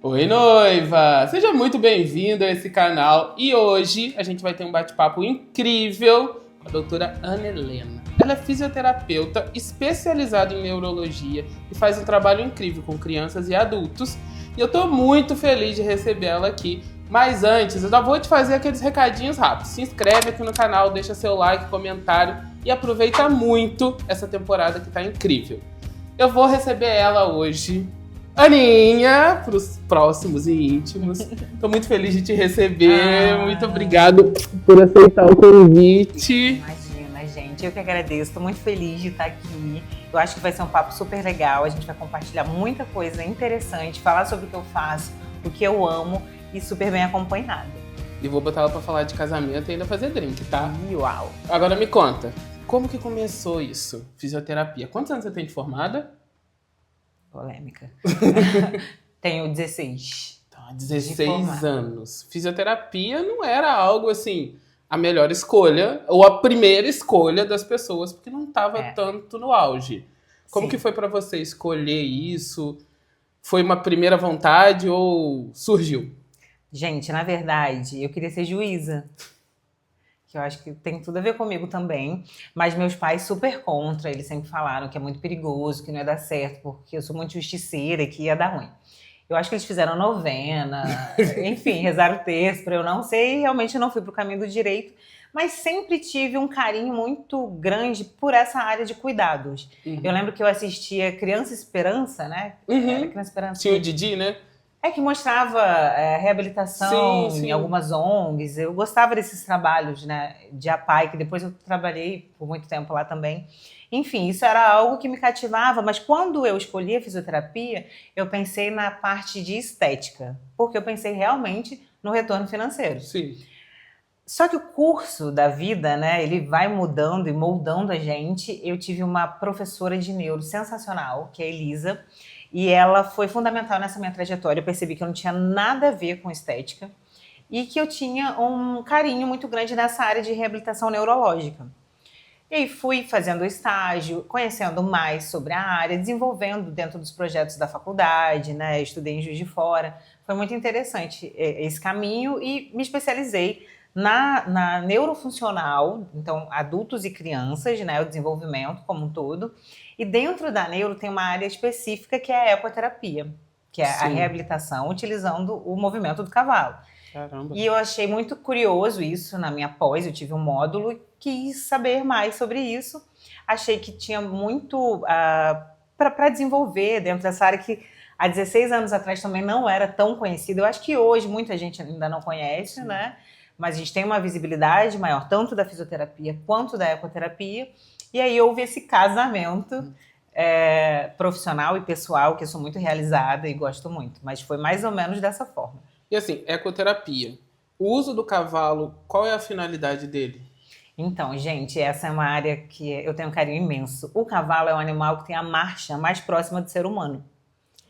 Oi, noiva! Seja muito bem-vindo a esse canal e hoje a gente vai ter um bate-papo incrível com a doutora Ana Helena. Ela é fisioterapeuta especializada em neurologia e faz um trabalho incrível com crianças e adultos. E eu tô muito feliz de receber ela aqui. Mas antes, eu já vou te fazer aqueles recadinhos rápidos. Se inscreve aqui no canal, deixa seu like, comentário e aproveita muito essa temporada que tá incrível. Eu vou receber ela hoje, Aninha, para os próximos e íntimos. Estou muito feliz de te receber. Muito obrigado por aceitar o convite. Imagina, gente. Eu que agradeço. Estou muito feliz de estar aqui. Eu acho que vai ser um papo super legal. A gente vai compartilhar muita coisa interessante, falar sobre o que eu faço, o que eu amo e super bem acompanhada. E vou botar ela para falar de casamento e ainda fazer drink, tá? Uau! Agora me conta, como que começou isso? Fisioterapia. Quantos anos você tem de formada? Polêmica. Tenho 16. Então, há 16 anos. Fisioterapia não era algo assim, a melhor escolha, ou a primeira escolha das pessoas, porque não estava tanto no auge. Como que foi para você escolher isso? Foi uma primeira vontade ou surgiu? Gente, na verdade, eu queria ser juíza. Que eu acho que tem tudo a ver comigo também, mas meus pais super contra, eles sempre falaram que é muito perigoso, que não ia dar certo, porque eu sou muito justiceira e que ia dar ruim. Eu acho que eles fizeram novena, enfim, rezaram o terço pra eu não sei, e realmente não fui pro caminho do direito, mas sempre tive um carinho muito grande por essa área de cuidados. Eu lembro que eu assistia Criança Esperança, né? Era Criança Esperança. Tinha o Didi, né? É que mostrava reabilitação em algumas ONGs. Eu gostava desses trabalhos, né, de APAE, que depois eu trabalhei por muito tempo lá também. Enfim, isso era algo que me cativava, mas quando eu escolhi a fisioterapia, eu pensei na parte de estética, porque eu pensei realmente no retorno financeiro. Sim. Só que o curso da vida, né, ele vai mudando e moldando a gente. Eu tive uma professora de neuro sensacional, que é a Elisa, e ela foi fundamental nessa minha trajetória. Eu percebi que eu não tinha nada a ver com estética e que eu tinha um carinho muito grande nessa área de reabilitação neurológica. E aí fui fazendo estágio, conhecendo mais sobre a área, desenvolvendo dentro dos projetos da faculdade, né? Estudei em Juiz de Fora. Foi muito interessante esse caminho e me especializei na neurofuncional, então adultos e crianças, né? O desenvolvimento como um todo. E dentro da neuro tem uma área específica que é a ecoterapia, que é a reabilitação utilizando o movimento do cavalo. Caramba. E eu achei muito curioso isso na minha pós, eu tive um módulo e quis saber mais sobre isso. Achei que tinha muito para desenvolver dentro dessa área que há 16 anos atrás também não era tão conhecida. Eu acho que hoje muita gente ainda não conhece, né? Mas a gente tem uma visibilidade maior, tanto da fisioterapia quanto da ecoterapia. E aí houve esse casamento profissional e pessoal, que eu sou muito realizada e gosto muito. Mas foi mais ou menos dessa forma. E assim, ecoterapia. O uso do cavalo, qual é a finalidade dele? Então, gente, essa é uma área que eu tenho um carinho imenso. O cavalo é um animal que tem a marcha mais próxima do ser humano.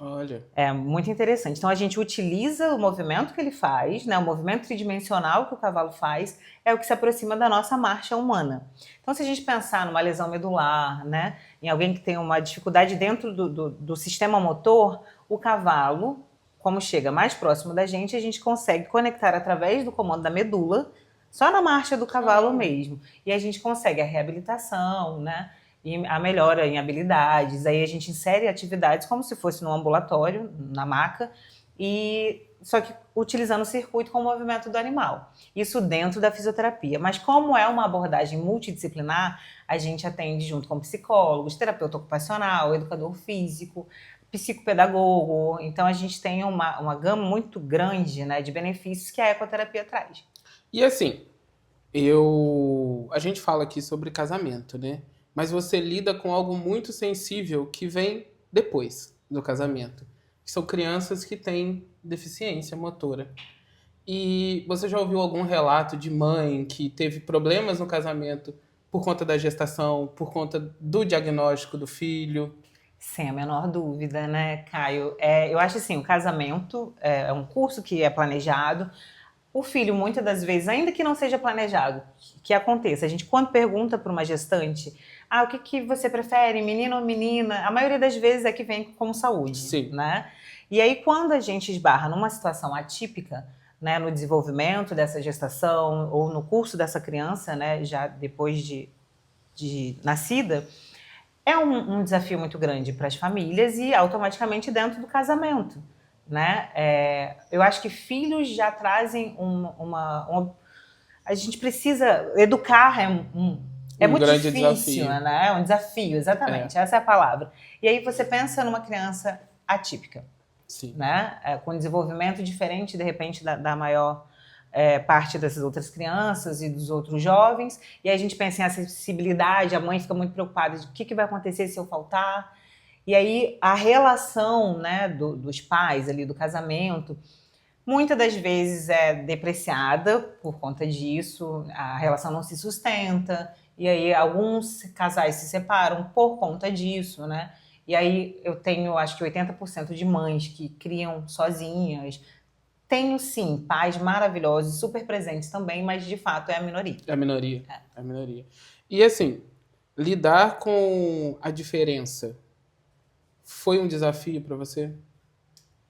Olha. É muito interessante. Então, a gente utiliza o movimento que ele faz, né? O movimento tridimensional que o cavalo faz é o que se aproxima da nossa marcha humana. Então, se a gente pensar numa lesão medular, né? Em alguém que tem uma dificuldade dentro do sistema motor, o cavalo, como chega mais próximo da gente, a gente consegue conectar através do comando da medula, só na marcha do cavalo mesmo. E a gente consegue a reabilitação, né? E a melhora em habilidades. Aí a gente insere atividades como se fosse no ambulatório, na maca, e só que utilizando o circuito com o movimento do animal. Isso dentro da fisioterapia. Mas como é uma abordagem multidisciplinar, a gente atende junto com psicólogos, terapeuta ocupacional, educador físico, psicopedagogo. Então a gente tem uma gama muito grande, né, de benefícios que a ecoterapia traz. E assim, a gente fala aqui sobre casamento, né? Mas você lida com algo muito sensível que vem depois do casamento, que são crianças que têm deficiência motora. E você já ouviu algum relato de mãe que teve problemas no casamento por conta da gestação, por conta do diagnóstico do filho? Sem a menor dúvida, né, Caio? Eu acho assim, o casamento é um curso que é planejado. O filho, muitas das vezes, ainda que não seja planejado, que aconteça. A gente, quando pergunta para uma gestante, o que você prefere, menino ou menina? A maioria das vezes é que vem como saúde, Sim. né? E aí, quando a gente esbarra numa situação atípica, né, no desenvolvimento dessa gestação ou no curso dessa criança, né, já depois de nascida, é um desafio muito grande para as famílias e automaticamente dentro do casamento, né? Eu acho que filhos já trazem a gente precisa educar, é muito grande difícil, desafio. né? É um desafio, exatamente, essa é a palavra. E aí você pensa numa criança atípica, Sim. né? Com desenvolvimento diferente, de repente, da maior parte dessas outras crianças e dos outros jovens. E aí a gente pensa em acessibilidade, a mãe fica muito preocupada de o que vai acontecer se eu faltar. E aí a relação, né, dos pais ali, do casamento, muitas das vezes é depreciada por conta disso, a relação não se sustenta, e aí alguns casais se separam por conta disso, né? E aí eu tenho, acho que 80% de mães que criam sozinhas. Tenho, sim, pais maravilhosos, super presentes também, mas de fato é a minoria. É a minoria. É a minoria. E assim, lidar com a diferença foi um desafio para você?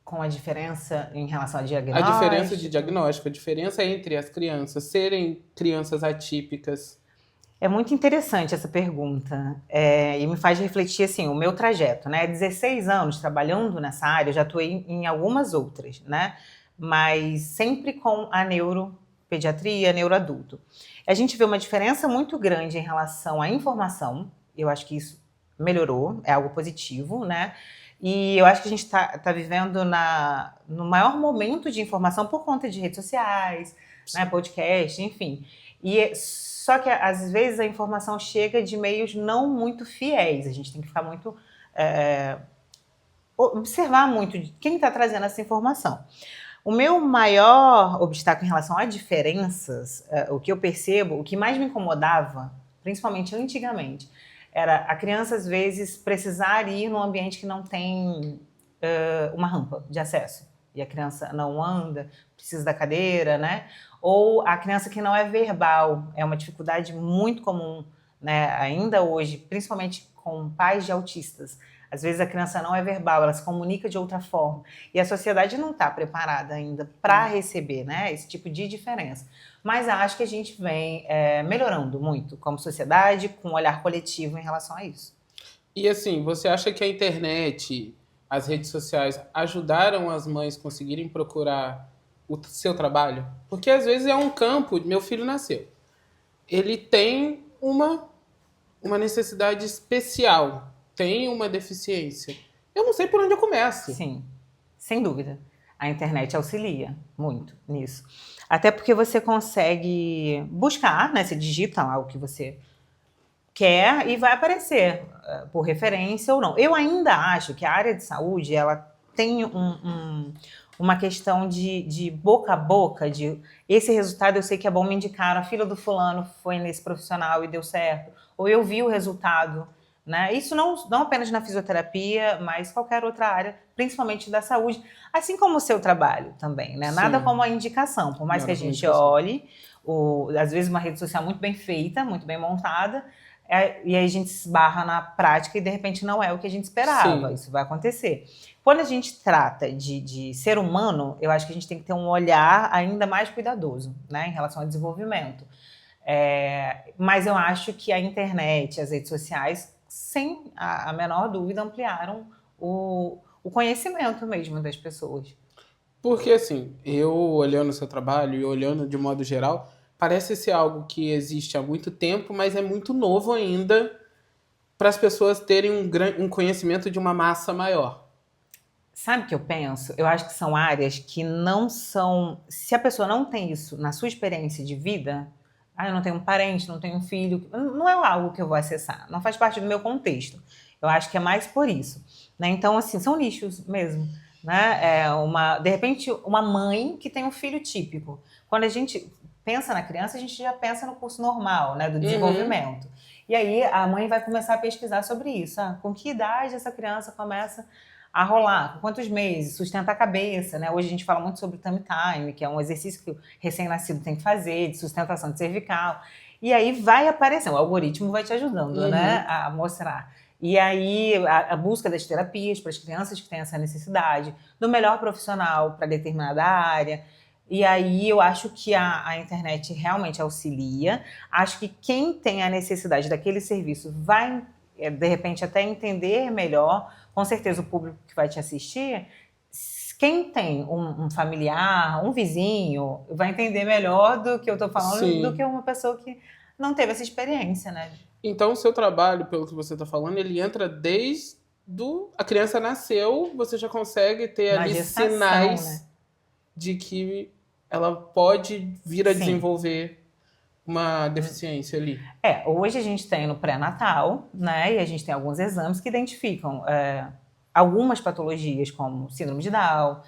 Com a diferença em relação a A diferença de diagnóstico. diagnóstico, a diferença entre as crianças serem crianças atípicas. É muito interessante essa pergunta e me faz refletir assim, o meu trajeto, né? 16 anos trabalhando nessa área, eu já atuei em algumas outras, né? Mas sempre com a neuropediatria, neuroadulto. A gente vê uma diferença muito grande em relação à informação, eu acho que isso melhorou, é algo positivo, né? E eu acho que a gente está vivendo no maior momento de informação por conta de redes sociais, né, podcast, enfim. Só que às vezes a informação chega de meios não muito fiéis. A gente tem que ficar muito observar muito de quem está trazendo essa informação. O meu maior obstáculo em relação a diferenças, o que eu percebo, o que mais me incomodava, principalmente antigamente, era a criança às vezes precisar ir num ambiente que não tem uma rampa de acesso. E a criança não anda, precisa da cadeira, né? Ou a criança que não é verbal, é uma dificuldade muito comum, né? Ainda hoje, principalmente com pais de autistas. Às vezes a criança não é verbal, ela se comunica de outra forma. E a sociedade não está preparada ainda para receber, né, esse tipo de diferença. Mas acho que a gente vem melhorando muito como sociedade, com um olhar coletivo em relação a isso. E assim, você acha que a internet, as redes sociais ajudaram as mães a conseguirem procurar o seu trabalho? Porque às vezes é um campo, meu filho nasceu. Ele tem uma necessidade especial, tem uma deficiência. Eu não sei por onde eu começo. Sim, sem dúvida. A internet auxilia muito nisso. Até porque você consegue buscar, né? Você digita lá o que você quer e vai aparecer por referência ou não. Eu ainda acho que a área de saúde, ela tem uma questão de boca a boca, de esse resultado eu sei que é bom, me indicaram, a filha do fulano foi nesse profissional e deu certo, ou eu vi o resultado, né? Isso não apenas na fisioterapia, mas qualquer outra área, principalmente da saúde, assim como o seu trabalho também, né? Nada como a indicação, por mais que a gente olhe, às vezes uma rede social muito bem feita, muito bem montada, e aí a gente se esbarra na prática e de repente não é o que a gente esperava. Sim. Isso vai acontecer. Quando a gente trata de ser humano, eu acho que a gente tem que ter um olhar ainda mais cuidadoso, né, em relação ao desenvolvimento. Mas eu acho que a internet, as redes sociais, sem a menor dúvida, ampliaram o conhecimento mesmo das pessoas. Porque assim, eu olhando o seu trabalho e olhando de modo geral, parece ser algo que existe há muito tempo, mas é muito novo ainda para as pessoas terem um conhecimento de uma massa maior. Sabe o que eu penso? Eu acho que são áreas que não são... Se a pessoa não tem isso na sua experiência de vida, eu não tenho um parente, não tenho um filho, não é algo que eu vou acessar, não faz parte do meu contexto. Eu acho que é mais por isso, né? Então, assim, são nichos mesmo, né? De repente, uma mãe que tem um filho típico. Quando a gente pensa na criança, a gente já pensa no curso normal, né, do desenvolvimento. E aí a mãe vai começar a pesquisar sobre isso. Com que idade essa criança começa a rolar? Com quantos meses? Sustentar a cabeça, né? Hoje a gente fala muito sobre o tummy time, que é um exercício que o recém-nascido tem que fazer, de sustentação de cervical. E aí vai aparecer, o algoritmo vai te ajudando, né, a mostrar. E aí, a busca das terapias para as crianças que têm essa necessidade, do melhor profissional para determinada área. E aí, eu acho que a internet realmente auxilia. Acho que quem tem a necessidade daquele serviço vai, de repente, até entender melhor. Com certeza, o público que vai te assistir, quem tem um familiar, um vizinho, vai entender melhor do que eu estou falando Sim. do que uma pessoa que não teve essa experiência, né? Então, o seu trabalho, pelo que você está falando, ele entra desde a criança nasceu, você já consegue ter Na ali gestação, sinais, né? de que ela pode vir a Sim. desenvolver uma deficiência ali. Hoje a gente tem no pré-natal, né? E a gente tem alguns exames que identificam algumas patologias, como síndrome de Down,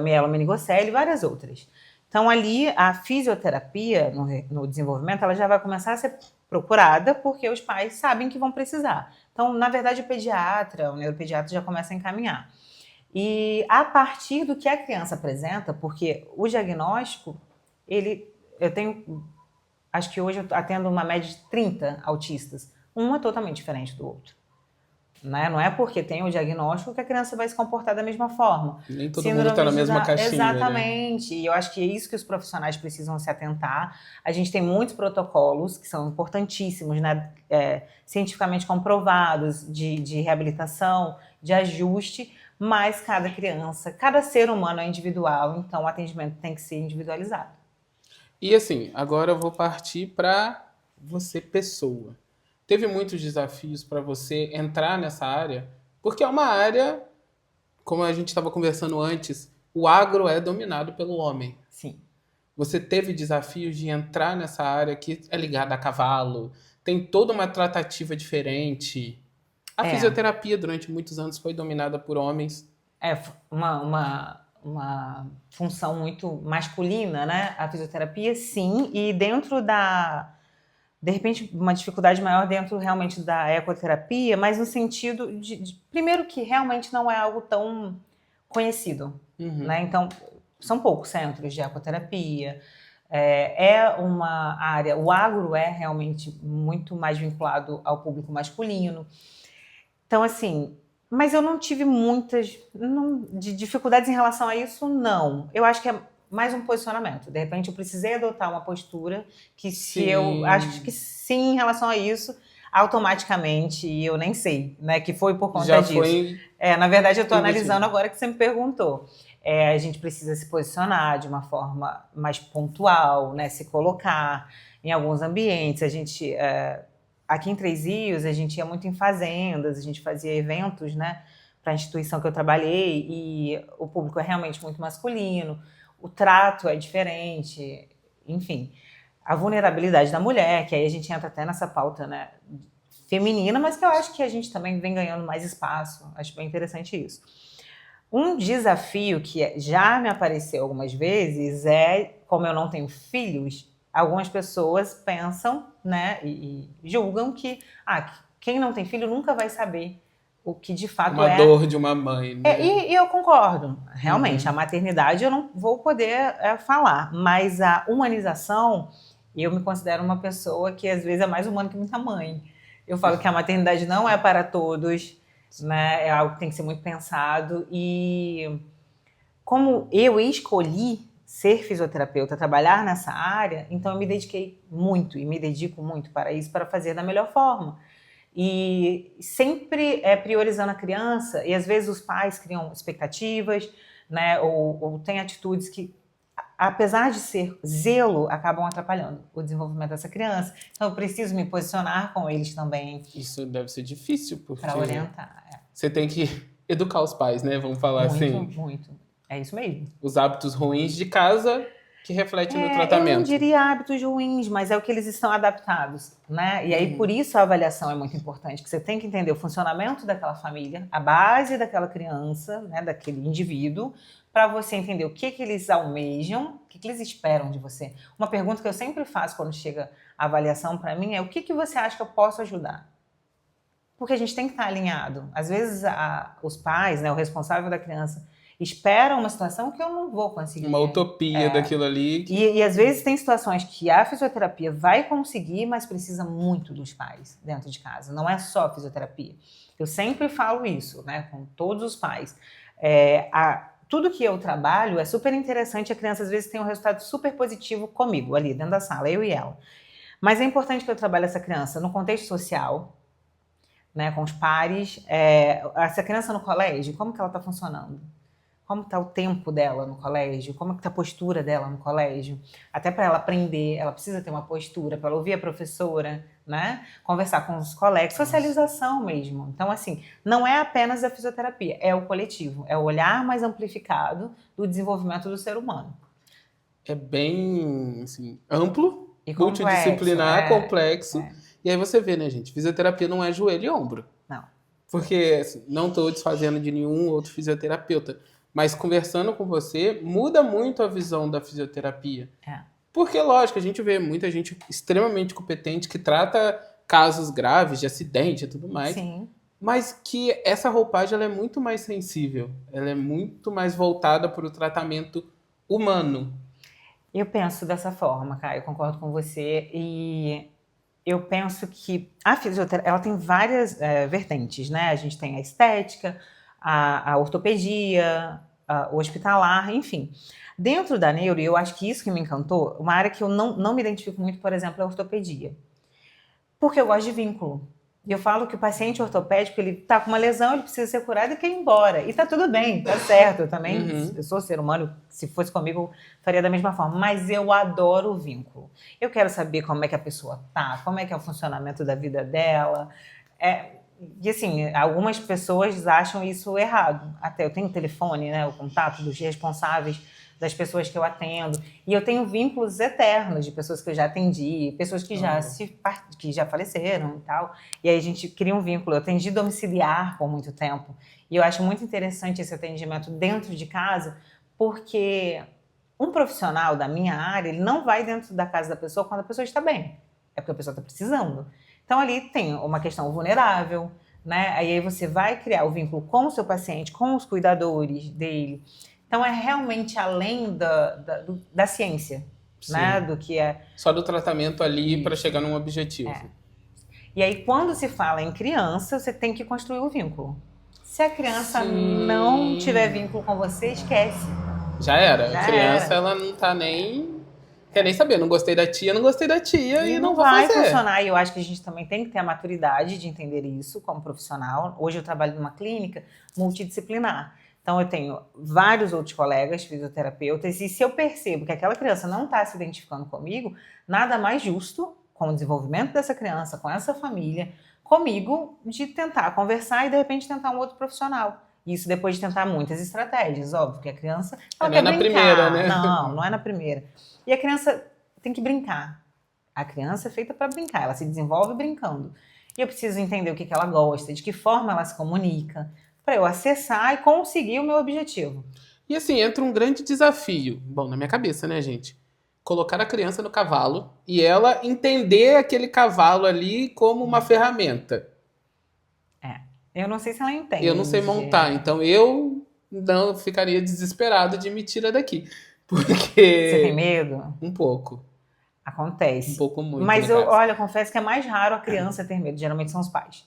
mielomeningocele e várias outras. Então, ali, a fisioterapia no desenvolvimento, ela já vai começar a ser procurada porque os pais sabem que vão precisar. Então, na verdade, o neuropediatra já começa a encaminhar. E a partir do que a criança apresenta, porque o diagnóstico, acho que hoje eu atendo uma média de 30 autistas. Um é totalmente diferente do outro. Né? Não é porque tem o diagnóstico que a criança vai se comportar da mesma forma. Nem todo mundo está na mesma caixinha. Exatamente. Né? E eu acho que é isso que os profissionais precisam se atentar. A gente tem muitos protocolos que são importantíssimos, né? Cientificamente comprovados, de reabilitação, de ajuste, mas cada criança, cada ser humano é individual, então o atendimento tem que ser individualizado. E assim, agora eu vou partir para você, pessoa. Teve muitos desafios para você entrar nessa área? Porque é uma área, como a gente estava conversando antes, o agro é dominado pelo homem. Sim. Você teve desafios de entrar nessa área que é ligada a cavalo, tem toda uma tratativa diferente. A fisioterapia durante muitos anos foi dominada por homens. Uma função muito masculina, né? A fisioterapia, sim, e dentro de repente, uma dificuldade maior dentro realmente da ecoterapia, mas no sentido primeiro que realmente não é algo tão conhecido, né? Então, são poucos centros de ecoterapia, é uma área, o agro é realmente muito mais vinculado ao público masculino. Então, assim, mas eu não tive muitas de dificuldades em relação a isso, não. Eu acho que é mais um posicionamento. De repente, eu precisei adotar uma postura que eu acho que sim, em relação a isso, automaticamente, e eu nem sei, né, que foi por conta disso. Na verdade, eu estou analisando agora que você me perguntou. A gente precisa se posicionar de uma forma mais pontual, né, se colocar em alguns ambientes. A gente... Aqui em Três Rios, a gente ia muito em fazendas, a gente fazia eventos, né, para a instituição que eu trabalhei, e o público é realmente muito masculino, o trato é diferente, enfim. A vulnerabilidade da mulher, que aí a gente entra até nessa pauta, né, feminina, mas que eu acho que a gente também vem ganhando mais espaço, acho bem interessante isso. Um desafio que já me apareceu algumas vezes como eu não tenho filhos, algumas pessoas pensam, né, e julgam que quem não tem filho nunca vai saber o que de fato uma dor de uma mãe, né? E eu concordo, realmente, a maternidade eu não vou poder falar, mas a humanização, eu me considero uma pessoa que às vezes é mais humana que muita mãe. Eu falo que a maternidade não é para todos, né, é algo que tem que ser muito pensado, e como eu escolhi ser fisioterapeuta, trabalhar nessa área, então eu me dediquei muito e me dedico muito para isso, para fazer da melhor forma. E sempre priorizando a criança, e às vezes os pais criam expectativas, né, ou têm atitudes que, apesar de ser zelo, acabam atrapalhando o desenvolvimento dessa criança. Então eu preciso me posicionar com eles também. Isso deve ser difícil, porque para orientar. Você tem que educar os pais, né? Vamos falar assim. Muito. É isso mesmo. Os hábitos ruins de casa que refletem no tratamento. Eu não diria hábitos ruins, mas é o que eles estão adaptados, né? E aí, por isso, a avaliação é muito importante, que você tem que entender o funcionamento daquela família, a base daquela criança, né, daquele indivíduo, para você entender o que eles almejam, o que eles esperam de você. Uma pergunta que eu sempre faço quando chega a avaliação para mim é: o que você acha que eu posso ajudar? Porque a gente tem que estar alinhado. Às vezes, os pais, né, o responsável da criança, espera uma situação que eu não vou conseguir. Uma utopia daquilo ali. E às vezes tem situações que a fisioterapia vai conseguir, mas precisa muito dos pais dentro de casa. Não é só a fisioterapia. Eu sempre falo isso, né, com todos os pais. Tudo que eu trabalho é super interessante, a criança às vezes tem um resultado super positivo comigo, ali dentro da sala, eu e ela. Mas é importante que eu trabalhe essa criança no contexto social, né, com os pares. Essa criança no colégio, como que ela está funcionando? Como está o tempo dela no colégio? Como está a postura dela no colégio? Até para ela aprender, ela precisa ter uma postura, para ela ouvir a professora, né? Conversar com os colegas, socialização mesmo. Então, assim, não é apenas a fisioterapia, é o coletivo, é o olhar mais amplificado do desenvolvimento do ser humano. É bem, assim, amplo, E multidisciplinar, complexo. E aí você vê, né, gente? Fisioterapia não é joelho e ombro. Não. Porque assim, não estou desfazendo de nenhum outro fisioterapeuta. Mas conversando com você, muda muito a visão da fisioterapia. Porque, lógico, a gente vê muita gente extremamente competente que trata casos graves de acidente e tudo mais. Sim. Mas que essa roupagem ela é muito mais sensível. Ela é muito mais voltada para o tratamento humano. Eu penso dessa forma, Caio, eu concordo com você. E eu penso que a fisioterapia ela tem várias vertentes, né? A gente tem a estética, a ortopedia, o hospitalar, enfim. Dentro da neuro, eu acho que isso que me encantou, uma área que eu não me identifico muito, por exemplo, é a ortopedia. Porque eu gosto de vínculo. E eu falo que o paciente ortopédico, ele tá com uma lesão, ele precisa ser curado e quer ir embora. E tá tudo bem, tá certo. Eu também, eu sou ser humano, se fosse comigo, eu faria da mesma forma. Mas eu adoro o vínculo. Eu quero saber como é que a pessoa tá, como é que é o funcionamento da vida dela. E assim, algumas pessoas acham isso errado. Até eu tenho telefone, né, o contato dos responsáveis das pessoas que eu atendo. E eu tenho vínculos eternos de pessoas que eu já atendi, pessoas que já faleceram e tal. E aí a gente cria um vínculo. Eu atendi domiciliar por muito tempo. E eu acho muito interessante esse atendimento dentro de casa, porque um profissional da minha área, ele não vai dentro da casa da pessoa quando a pessoa está bem. É porque a pessoa está precisando. Então ali tem uma questão vulnerável, né? Aí você vai criar o vínculo com o seu paciente, com os cuidadores dele. Então é realmente além da ciência, né? Do que é só do tratamento ali para chegar num objetivo. E aí quando se fala em criança, você tem que construir o vínculo. Se a criança não tiver vínculo com você, esquece. Já era. A criança ela não tá nem quer nem saber, não gostei da tia e não vai funcionar. E eu acho que a gente também tem que ter a maturidade de entender isso como profissional. Hoje eu trabalho numa clínica multidisciplinar. Então eu tenho vários outros colegas fisioterapeutas e se eu percebo que aquela criança não está se identificando comigo, nada mais justo com o desenvolvimento dessa criança, com essa família, comigo, de tentar conversar e de repente tentar um outro profissional. Isso depois de tentar muitas estratégias, óbvio que a criança ela quer brincar. Primeira, né? Não é na primeira. E a criança tem que brincar. A criança é feita para brincar, ela se desenvolve brincando. E eu preciso entender o que ela gosta, de que forma ela se comunica, para eu acessar e conseguir o meu objetivo. E assim, entra um grande desafio. Bom, na minha cabeça, né, gente? Colocar a criança no cavalo e ela entender aquele cavalo ali como uma ferramenta. Eu não sei se ela entende. Eu não sei montar, então eu não ficaria desesperado de me tirar daqui. Porque... Você tem medo? Um pouco. Acontece. Um pouco muito. Mas olha, confesso que é mais raro a criança ter medo. Geralmente são os pais.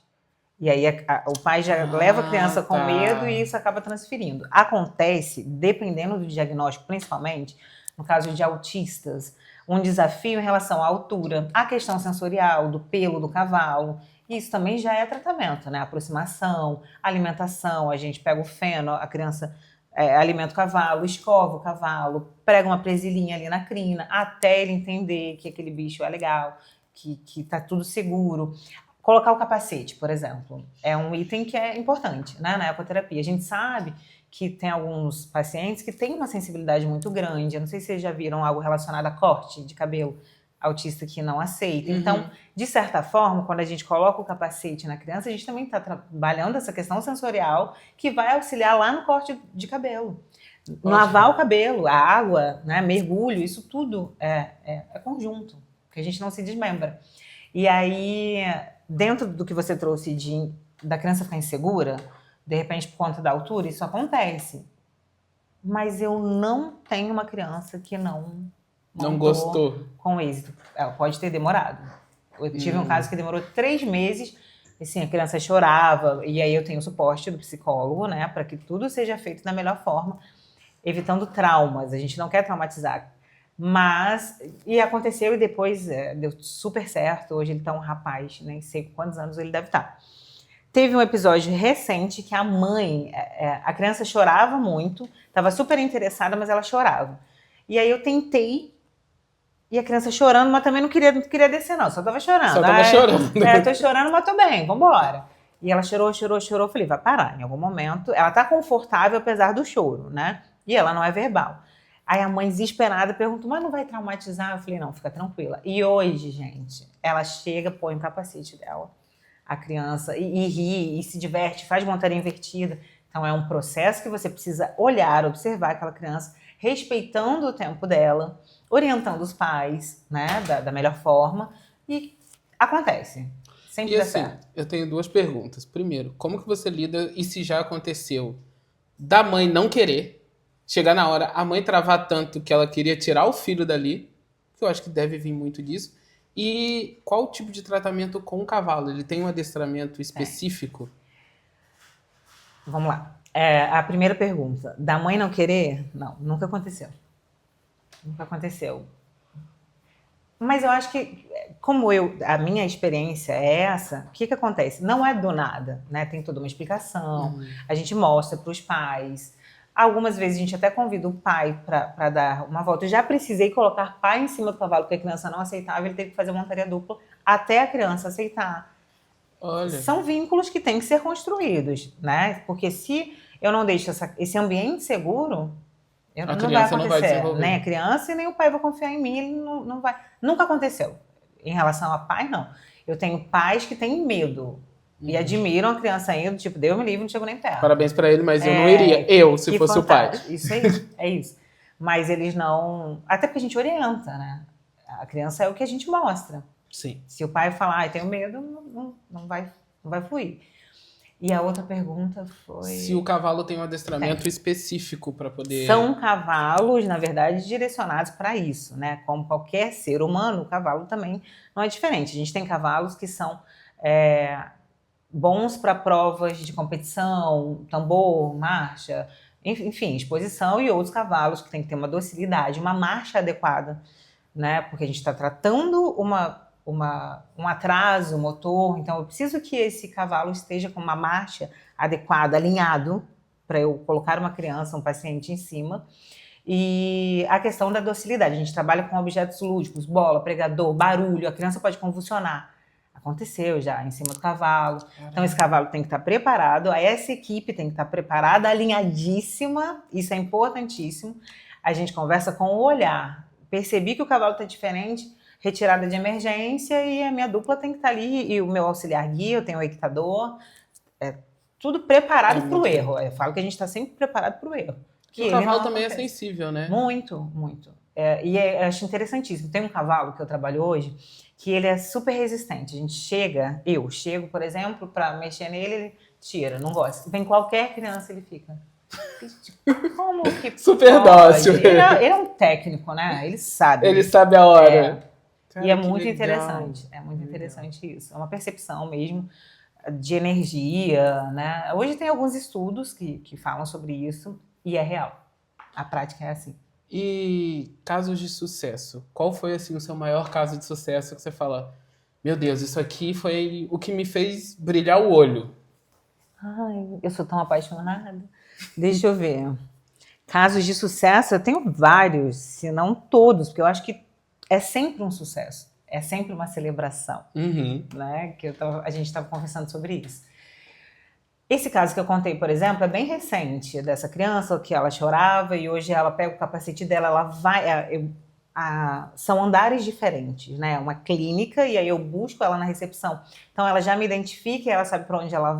E aí o pai já leva a criança com medo e isso acaba transferindo. Acontece, dependendo do diagnóstico, principalmente, no caso de autistas, um desafio em relação à altura, à questão sensorial, do pelo do cavalo. Isso também já é tratamento, né? Aproximação, alimentação, a gente pega o feno, a criança alimenta o cavalo, escova o cavalo, prega uma presilhinha ali na crina, até ele entender que aquele bicho é legal, que tá tudo seguro. Colocar o capacete, por exemplo, é um item que é importante, né, na ecoterapia. A gente sabe que tem alguns pacientes que têm uma sensibilidade muito grande. Eu não sei se vocês já viram algo relacionado a corte de cabelo, autista que não aceita. Então, de certa forma, quando a gente coloca o capacete na criança, a gente também está trabalhando essa questão sensorial que vai auxiliar lá no corte de cabelo. Lavar o cabelo, a água, né, mergulho, isso tudo é conjunto, que a gente não se desmembra. E aí, dentro do que você trouxe da criança ficar insegura, de repente por conta da altura, isso acontece. mas eu não tenho uma criança que não Não montou gostou? com êxito. Ela pode ter demorado. Eu tive um caso que demorou 3 meses, assim, a criança chorava, e aí eu tenho o suporte do psicólogo, né, para que tudo seja feito da melhor forma, evitando traumas. A gente não quer traumatizar. Mas, e aconteceu e depois deu super certo. Hoje ele tá um rapaz, nem sei quantos anos ele deve estar. Teve um episódio recente que a mãe, a criança chorava muito, estava super interessada, mas ela chorava. E aí eu tentei, e a criança chorando, mas também não queria descer não, só estava chorando. Só tava chorando. Tô chorando, mas tô bem, vambora. E ela chorou, eu falei, vai parar em algum momento. Ela tá confortável apesar do choro, né? E ela não é verbal. Aí a mãe desesperada perguntou, mas não vai traumatizar? Eu falei, não, fica tranquila. E hoje, gente, ela chega, põe o capacete dela, a criança, e ri, e se diverte, faz montaria invertida. Então é um processo que você precisa olhar, observar aquela criança, respeitando o tempo dela, orientando os pais, né, da melhor forma, e acontece. Sempre E dá assim, certo. eu tenho 2 perguntas. Primeiro, como que você lida, e se já aconteceu, da mãe não querer, chegar na hora, a mãe travar tanto que ela queria tirar o filho dali, que eu acho que deve vir muito disso, e qual o tipo de tratamento com o cavalo? Ele tem um adestramento específico? Vamos lá. A primeira pergunta, da mãe não querer? Não, nunca aconteceu. Nunca aconteceu. Mas eu acho que, como a minha experiência é essa, o que acontece? Não é do nada, né? Tem toda uma explicação, a gente mostra para os pais. Algumas vezes a gente até convida o pai para dar uma volta. Eu já precisei colocar pai em cima do cavalo, porque a criança não aceitava, ele teve que fazer montaria dupla até a criança aceitar. Olha, São vínculos que têm que ser construídos, né? Porque se eu não deixo esse ambiente seguro, a não vai criança não vai acontecer. Nem a desenvolver. criança e nem o pai vai confiar em mim, ele não vai. Nunca aconteceu. Em relação a pai, não. Eu tenho pais que têm medo e admiram a criança indo, tipo, Deus me livre, não chego nem perto. Parabéns pra ele, mas eu não iria. Eu, se Que fosse o pai. fantástico. Isso aí, é isso. Mas eles não. Até porque a gente orienta, né? A criança é o que a gente mostra. Sim. Se o pai falar, tenho medo, não vai fluir. E a outra pergunta foi... Se o cavalo tem um adestramento específico para poder... São cavalos, na verdade, direcionados para isso, né? Como qualquer ser humano, o cavalo também não é diferente. A gente tem cavalos que são bons para provas de competição, tambor, marcha, enfim, exposição, e outros cavalos que tem que ter uma docilidade, uma marcha adequada, né? Porque a gente está tratando um atraso motor, então eu preciso que esse cavalo esteja com uma marcha adequada, alinhado, para eu colocar uma criança, um paciente em cima. E a questão da docilidade, a gente trabalha com objetos lúdicos, bola, pregador, barulho, a criança pode convulsionar. Aconteceu já, em cima do cavalo. Caramba. Então esse cavalo tem que estar preparado, essa equipe tem que estar preparada, alinhadíssima, isso é importantíssimo. A gente conversa com o olhar. Percebi que o cavalo está diferente, retirada de emergência, e a minha dupla tem que estar ali, e o meu auxiliar guia, eu tenho o equitador, tudo preparado para o erro. Eu falo que a gente está sempre preparado para o erro. Que o cavalo também é sensível, né? Muito, muito. Eu acho interessantíssimo. Tem um cavalo que eu trabalho hoje, que ele é super resistente. A gente eu chego, por exemplo, para mexer nele, ele tira, não gosta. Vem qualquer criança, ele fica... Como que super dócil. Ele é um técnico, né? Ele sabe. Ele sabe a hora. Cara, e é muito interessante. É muito interessante isso. É uma percepção mesmo de energia, né? Hoje tem alguns estudos que falam sobre isso e é real. A prática é assim. E casos de sucesso? Qual foi assim o seu maior caso de sucesso que você fala, meu Deus, isso aqui foi o que me fez brilhar o olho? Ai, eu sou tão apaixonada. Deixa eu ver. Casos de sucesso, eu tenho vários, se não todos, porque eu acho que é sempre um sucesso. É sempre uma celebração. Né? A gente estava conversando sobre isso. Esse caso que eu contei, por exemplo, é bem recente, dessa criança que ela chorava e hoje ela pega o capacete dela, ela vai... são andares diferentes, né? Uma clínica, e aí eu busco ela na recepção. Então ela já me identifica, ela sabe para onde ela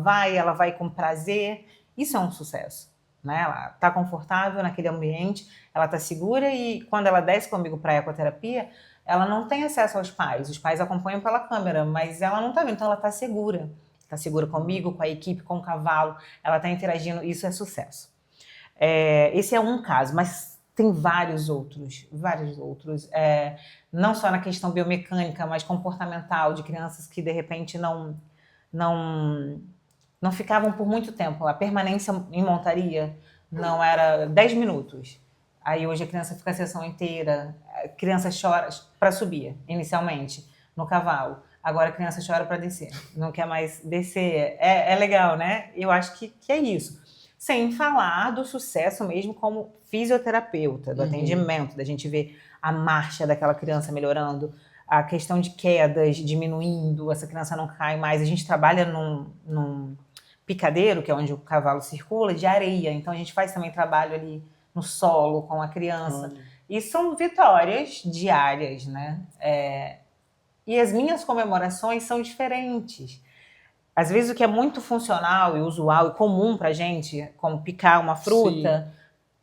vai com prazer. Isso é um sucesso, né? Ela está confortável naquele ambiente, ela está segura, e quando ela desce comigo para a ecoterapia, ela não tem acesso aos pais. Os pais acompanham pela câmera, mas ela não está vendo, então ela está segura. Está segura comigo, com a equipe, com o cavalo, ela está interagindo, isso é sucesso. Esse é um caso, mas tem vários outros, vários outros. Não só na questão biomecânica, mas comportamental, de crianças que, de repente, não ficavam por muito tempo. A permanência em montaria não era 10 minutos. Aí hoje a criança fica a sessão inteira. A criança chora para subir, inicialmente, no cavalo. Agora a criança chora para descer. Não quer mais descer. É legal, né? Eu acho que é isso. Sem falar do sucesso mesmo como fisioterapeuta, do atendimento, da gente ver a marcha daquela criança melhorando, a questão de quedas diminuindo, essa criança não cai mais. A gente trabalha num picadeiro, que é onde o cavalo circula, de areia. Então a gente faz também trabalho ali no solo com a criança. E são vitórias diárias, né? E as minhas comemorações são diferentes. Às vezes o que é muito funcional e usual e comum pra gente, como picar uma fruta,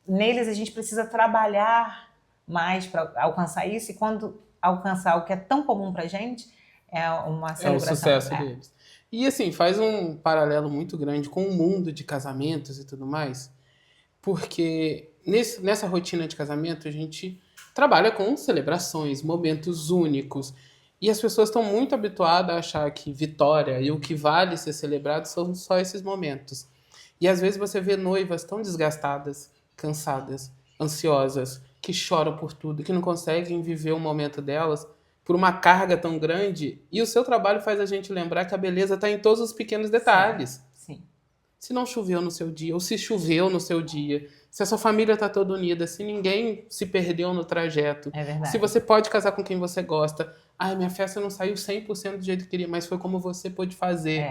neles a gente precisa trabalhar mais para alcançar isso, e quando alcançar o que é tão comum pra gente, é uma celebração. É o sucesso deles. E assim, faz um paralelo muito grande com o mundo de casamentos e tudo mais, porque nessa rotina de casamento a gente trabalha com celebrações, momentos únicos, e as pessoas estão muito habituadas a achar que vitória e o que vale ser celebrado são só esses momentos. E às vezes você vê noivas tão desgastadas, cansadas, ansiosas, que choram por tudo, que não conseguem viver o momento delas por uma carga tão grande, e o seu trabalho faz a gente lembrar que a beleza está em todos os pequenos detalhes. Sim. Se não choveu no seu dia, ou se choveu no seu dia, se a sua família está toda unida, se ninguém se perdeu no trajeto, É verdade. se você pode casar com quem você gosta. Ai, minha festa não saiu 100% do jeito que queria, mas foi como você pôde fazer.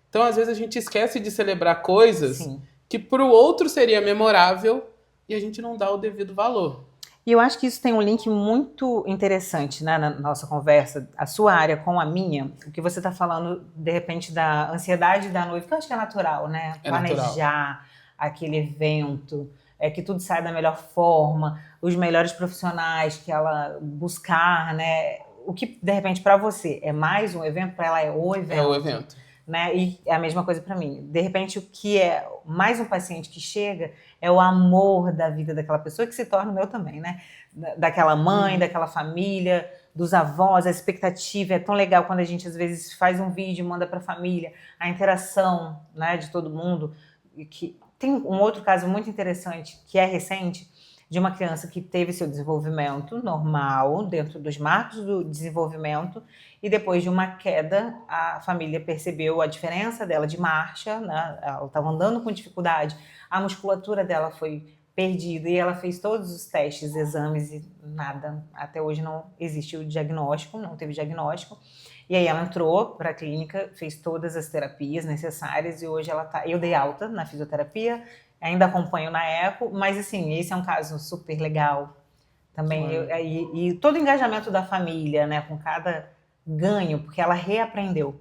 Então, às vezes, a gente esquece de celebrar coisas que para o outro seria memorável e a gente não dá o devido valor. E eu acho que isso tem um link muito interessante, né, na nossa conversa, a sua área com a minha, o que você está falando, de repente, da ansiedade da noiva, que eu acho que é natural, né? Planejar aquele evento, que tudo saia da melhor forma, os melhores profissionais que ela buscar, né? O que, de repente, para você é mais um evento, para ela é o evento. É o evento. Né? E é a mesma coisa para mim. De repente, o que é mais um paciente que chega é o amor da vida daquela pessoa, que se torna o meu também, né? Daquela mãe, daquela família, dos avós, a expectativa. É tão legal quando a gente, às vezes, faz um vídeo e manda para a família, a interação, né, de todo mundo. Que tem um outro caso muito interessante, que é recente, de uma criança que teve seu desenvolvimento normal, dentro dos marcos do desenvolvimento, e depois de uma queda, a família percebeu a diferença dela de marcha, né? Ela estava andando com dificuldade, a musculatura dela foi perdida, e ela fez todos os testes, exames, e nada, até hoje não existe o diagnóstico, não teve diagnóstico. E aí ela entrou para a clínica, fez todas as terapias necessárias, e hoje eu dei alta na fisioterapia, ainda acompanho na eco, mas assim, esse é um caso super legal também. E todo o engajamento da família, né, com cada ganho, porque ela reaprendeu.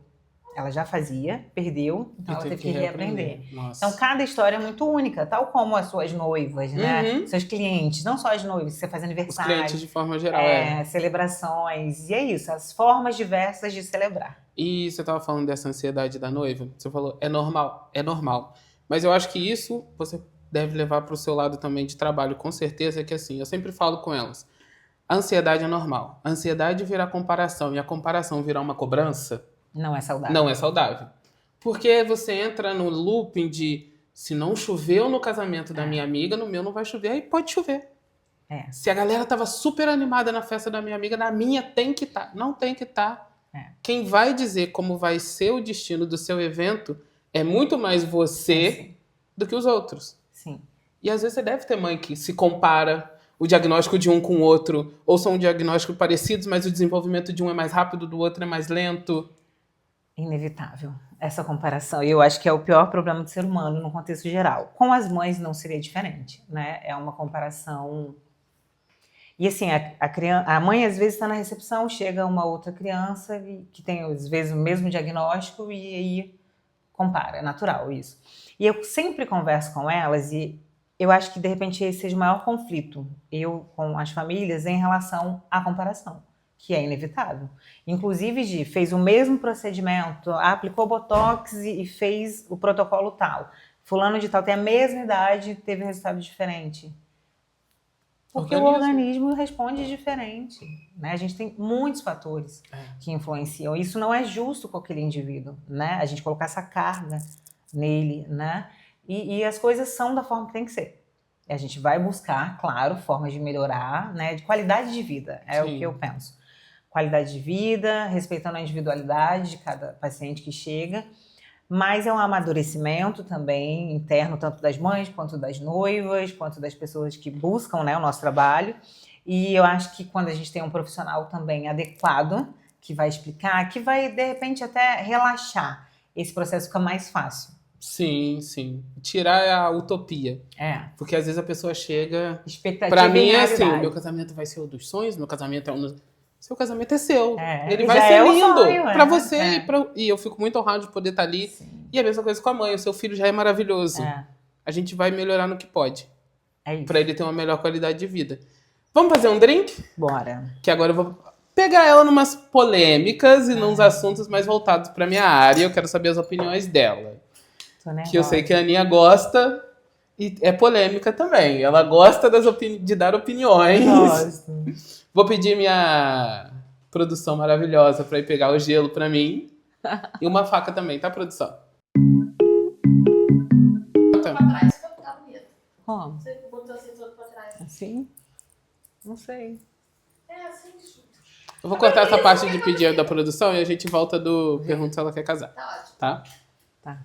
Ela já fazia, perdeu, então ela teve que reaprender. Então cada história é muito única, tal como as suas noivas, né? Seus clientes, não só as noivas, você faz aniversário. Os clientes de forma geral, celebrações, e é isso, as formas diversas de celebrar. E você estava falando dessa ansiedade da noiva, você falou, é normal, é normal. Mas eu acho que isso você deve levar para o seu lado também de trabalho, com certeza, que assim, eu sempre falo com elas, a ansiedade é normal. A ansiedade virar comparação e a comparação virar uma cobrança, não é saudável. Não é saudável. Porque você entra no looping de se não choveu no casamento da minha amiga, no meu não vai chover, aí pode chover. Se a galera tava super animada na festa da minha amiga, na minha tem que estar. Não tem que estar. Quem vai dizer como vai ser o destino do seu evento é muito mais você do que os outros. Sim. E às vezes você deve ter mãe que se compara o diagnóstico de um com o outro, ou são diagnósticos parecidos, mas o desenvolvimento de um é mais rápido, do outro é mais lento. Inevitável essa comparação. E eu acho que é o pior problema do ser humano no contexto geral. Com as mães não seria diferente, né? É uma comparação. E assim, a mãe às vezes está na recepção, chega uma outra criança que tem às vezes o mesmo diagnóstico e aí compara, é natural isso. E eu sempre converso com elas e eu acho que de repente esse seja o maior conflito, eu com as famílias, em relação à comparação, que é inevitável. Inclusive, fez o mesmo procedimento, aplicou Botox e fez o protocolo tal, Fulano de tal tem a mesma idade e teve resultado diferente? Porque o organismo responde diferente, né? A gente tem muitos fatores que influenciam. Isso não é justo com aquele indivíduo, né? A gente colocar essa carga nele, né? E as coisas são da forma que tem que ser. A gente vai buscar, claro, formas de melhorar, né? De qualidade de vida, é o que eu penso. Qualidade de vida, respeitando a individualidade de cada paciente que chega. Mas é um amadurecimento também interno, tanto das mães, quanto das noivas, quanto das pessoas que buscam, né, o nosso trabalho. E eu acho que quando a gente tem um profissional também adequado, que vai explicar, que vai, de repente, até relaxar, esse processo fica mais fácil. Sim, sim. Tirar a utopia. Porque às vezes a pessoa chega... Expectativa. Pra mim é assim, meu casamento vai ser o dos sonhos, meu casamento é um... Seu casamento é seu. Ele vai ser lindo pra você. E eu fico muito honrado de poder estar ali. Sim. E a mesma coisa com a mãe. O seu filho já é maravilhoso. A gente vai melhorar no que pode. É isso. Pra ele ter uma melhor qualidade de vida. Vamos fazer um drink? Bora. Que agora eu vou pegar ela numas polêmicas e nos assuntos mais voltados pra minha área. Eu quero saber as opiniões dela. Que eu sei que a Aninha gosta e é polêmica também. Ela gosta de dar opiniões. Gosto. Vou pedir minha produção maravilhosa pra ir pegar o gelo pra mim. E uma faca também, tá, produção? Pra trás vai ficar bonito. Como? Você botou assim todo pra trás. Assim? Não sei. É assim que chuta. Eu vou cortar essa parte de pedir da produção e a gente volta do pergunta se ela quer casar. Tá ótimo. Tá? Tá.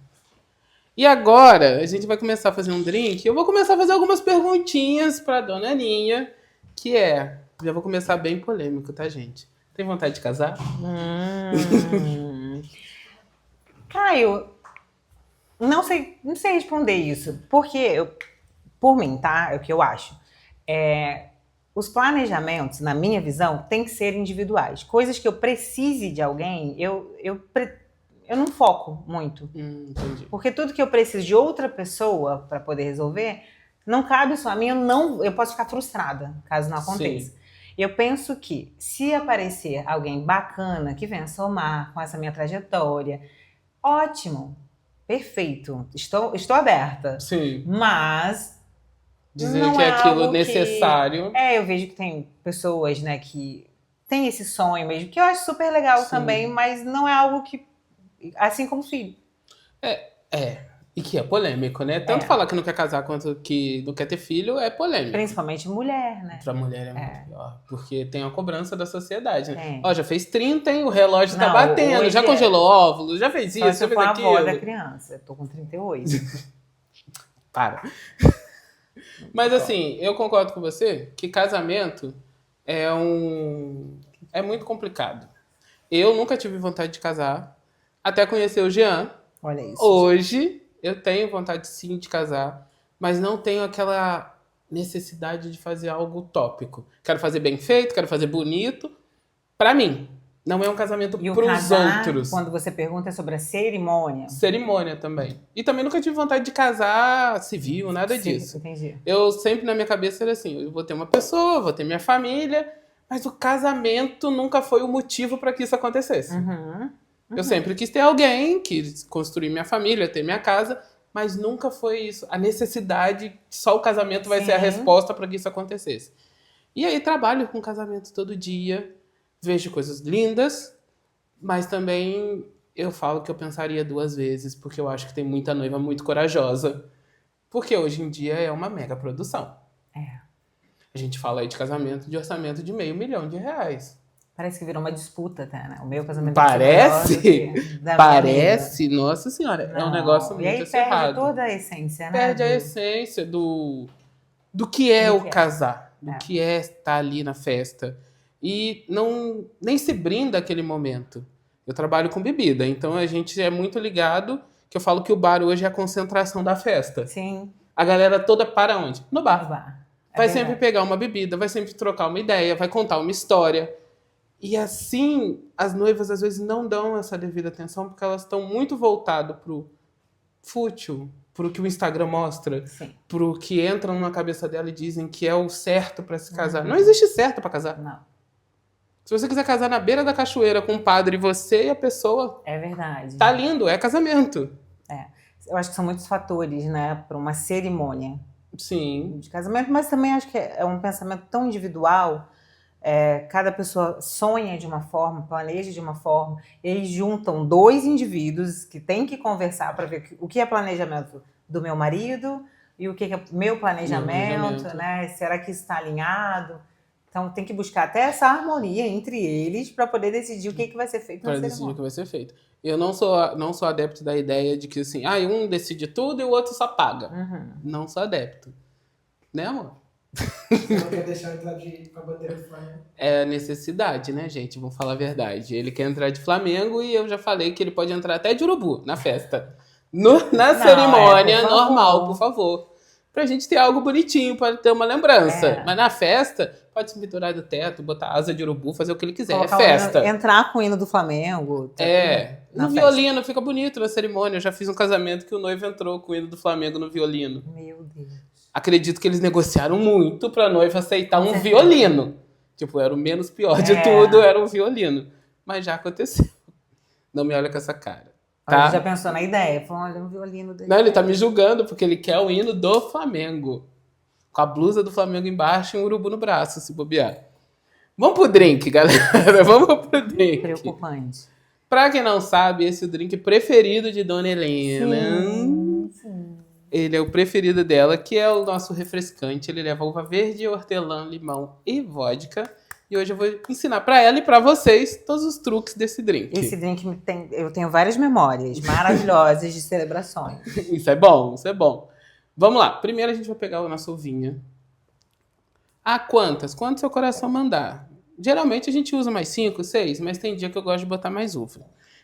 E agora, a gente vai começar a fazer um drink. Eu vou começar a fazer algumas perguntinhas pra dona Aninha, que é... Já vou começar bem polêmico, tá, gente? Tem vontade de casar? Caio, não sei responder isso. Porque, por mim, tá? É o que eu acho. Os planejamentos, na minha visão, têm que ser individuais. Coisas que eu precise de alguém, eu não foco muito. Entendi. Porque tudo que eu preciso de outra pessoa para poder resolver, não cabe só a mim, eu posso ficar frustrada, caso não aconteça. Sim. Eu penso que, se aparecer alguém bacana que venha somar com essa minha trajetória, ótimo, perfeito, estou aberta. Sim. Mas... dizer que é aquilo necessário. Eu vejo que tem pessoas, né, que tem esse sonho mesmo, que eu acho super legal também, mas não é algo que... Assim como filho. E que é polêmico, né? Tanto falar que não quer casar quanto que não quer ter filho é polêmico. Principalmente mulher, né? Pra mulher é muito pior. Porque tem a cobrança da sociedade, né? Ó, já fez 30, hein? O relógio tá batendo. Já congelou óvulos, já fez isso, já fez aquilo. Eu sou a avó da criança. Eu tô com 38. Para. Mas assim, eu concordo com você que casamento é muito complicado. Eu nunca tive vontade de casar, até conhecer o Jean. Olha isso. Hoje, eu tenho vontade sim de casar, mas não tenho aquela necessidade de fazer algo utópico. Quero fazer bem feito, quero fazer bonito. Pra mim, não é um casamento pros outros. Quando você pergunta sobre a cerimônia. Cerimônia também. E também nunca tive vontade de casar civil, nada disso. Entendi. Eu sempre, na minha cabeça, era assim, eu vou ter uma pessoa, vou ter minha família, mas o casamento nunca foi o motivo para que isso acontecesse. Eu sempre quis ter alguém, quis construir minha família, ter minha casa, mas nunca foi isso. A necessidade, só o casamento vai ser a resposta para que isso acontecesse. E aí trabalho com casamento todo dia, vejo coisas lindas, mas também eu falo que eu pensaria 2 vezes, porque eu acho que tem muita noiva muito corajosa. Porque hoje em dia é uma mega produção. A gente fala aí de casamento de orçamento de R$500 mil. Parece que virou uma disputa até, né? O meu casamento parece, parece, nossa senhora, é um negócio muito acirrado. E aí perde toda a essência, né? Perde a essência do que é o casar, do que é estar ali na festa. E nem se brinda aquele momento. Eu trabalho com bebida, então a gente é muito ligado, que eu falo que o bar hoje é a concentração da festa. Sim. A galera toda para onde? No bar. No bar. Vai sempre pegar uma bebida, vai sempre trocar uma ideia, vai contar uma história. E assim, as noivas às vezes não dão essa devida atenção porque elas estão muito voltadas pro fútil, pro que o Instagram mostra, pro que entram na cabeça dela e dizem que é o certo para se casar. Não existe certo para casar. Não. Se você quiser casar na beira da cachoeira com um padre, você e a pessoa... É verdade. Tá lindo, é casamento. Eu acho que são muitos fatores, né, para uma cerimônia Sim, de casamento, mas também acho que é um pensamento tão individual. Cada pessoa sonha de uma forma, planeja de uma forma, e eles juntam dois indivíduos que têm que conversar para ver o que é planejamento do meu marido e o que é meu planejamento, planejamento. né? Será que isso está alinhado? Então tem que buscar até essa harmonia entre eles para poder decidir o que vai ser feito na para decidir o cerimônia. que vai ser feito. Eu não sou adepto da ideia de que assim, um decide tudo e o outro só paga. Uhum. Não sou adepto. Né, amor? Você não quer deixar entrar com a bandeira do Flamengo? É necessidade, né, gente? Vamos falar a verdade. Ele quer entrar de Flamengo e eu já falei que ele pode entrar até de urubu na festa. Na Não, cerimônia por favor. normal, por favor. Pra gente ter algo bonitinho, pra ter uma lembrança. É. Mas na festa, pode se pendurar do teto, botar asa de urubu, fazer o que ele quiser. Colocar é o hino- festa. entrar com o hino do Flamengo. Tá tudo na No festa. violino, fica bonito na cerimônia. Eu já fiz um casamento que o noivo entrou com o hino do Flamengo no violino. Meu Deus. Acredito que eles negociaram muito pra noiva aceitar Com um certeza. violino. Tipo, era o menos pior de tudo, era um violino. Mas já aconteceu. Não me olha com essa cara. Olha, Tá? já pensou na ideia? Falou, olha, um violino dele. Não, ele tá me julgando porque ele quer o hino do Flamengo. Com a blusa do Flamengo embaixo e um urubu no braço, se bobear. Vamos pro drink, galera. Vamos pro drink. Preocupante. Pra quem não sabe, esse é o drink preferido de Dona Helena. Sim. Ele é o preferido dela, que é o nosso refrescante. Ele leva uva verde, hortelã, limão e vodka. E hoje eu vou ensinar pra ela e pra vocês todos os truques desse drink. Esse drink eu tenho várias memórias maravilhosas de celebrações. Isso é bom, isso é bom. Vamos lá. Primeiro a gente vai pegar a nossa uvinha. Quantas? Quanto seu coração mandar. Geralmente a gente usa mais 5, 6, mas tem dia que eu gosto de botar mais uva.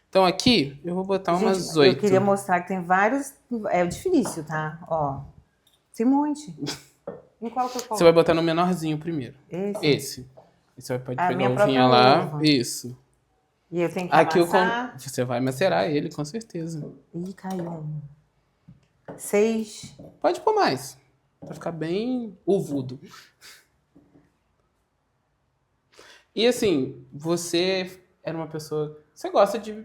Então aqui eu vou botar umas Gente, 8. eu queria mostrar que tem vários. É difícil, tá? Ó. Tem um monte. Em qual que eu coloco? Você vai botar no menorzinho primeiro. Esse. Esse. Você pode A pegar minha a uvinha própria lá. uva. Isso. E eu tenho que Aqui amassar. você vai macerar ele, com certeza. Ih, caiu um. 6. Pode pôr mais. Pra ficar bem uvudo. E assim, você era uma pessoa. Você gosta de